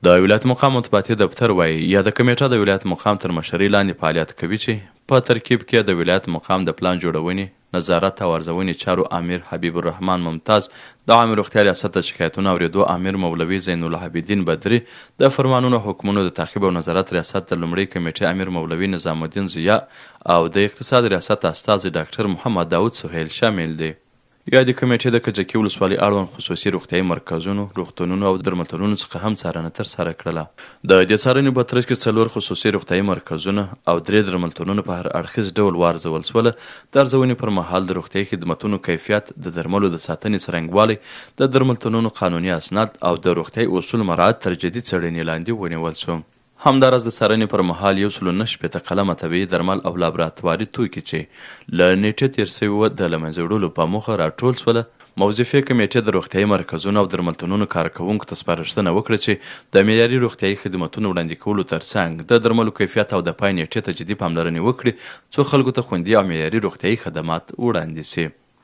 د ولایت مقام مطبوعاتي دفتر وایي یاده کمیټه د ولایت مقام تر مشرۍ لاندې فعالیت کوي چې په ترکیب کې د ولایت مقام د پلان جوړونې، نظارت او ارزونې چارو امیر حبیب الرحمن ممتاز، د عامې روغتیا ریاست د شکایتونو اوریدو امیر مولوي زین العابدین بدري، د فرمانونو حکمونو د تعقیب او نظارت ریاست د لومړۍ کمیټې امیر مولوي نظام الدین ضیا او د اقتصاد ریاست استازی ډاکټر محمد داود سهیل شامل دي. یادې کمیټې د کجکي ولسوالۍ اړوند خصوصي روغتیایي مرکزونو، روغتونونو او درملتونونو څخه هم څارنه ترسره کړله. د دې څارنې په ترڅ کې 4 خصوصي روغتیایي مرکزونه او 3 درملتونونه په هر اړخیز ډول وارزول شوله. د ارزونې پر مهال د روغتیایي خدمتونو کیفیت، د درملو د ساتنې څرنګوالی، د درملتونونو قانوني اسناد او د روغتیایي اصول مراعات تر جدي څېړنې لاندې ونیول شو. همداراز د څارنې پر مهال 109 قلمه طبیعي درمل او لابراتواري توکي چې له نیټې تېر سوي وه د له منځه وړلو په موخه راټول شوله. موظفې کمیټې د روغتیایي مرکزونو او درملتونونو کارکوونکو ته سپارښتنه وکړه چې د معیاري روغتیایي خدمتونو وړاندې کولو ترڅنګ د درملو کیفیت او د پای نیټې ته جدي پاملرنې وکړي څو خلکو ته خوندي او معیاري روغتیایي خدمات وړاندې شي.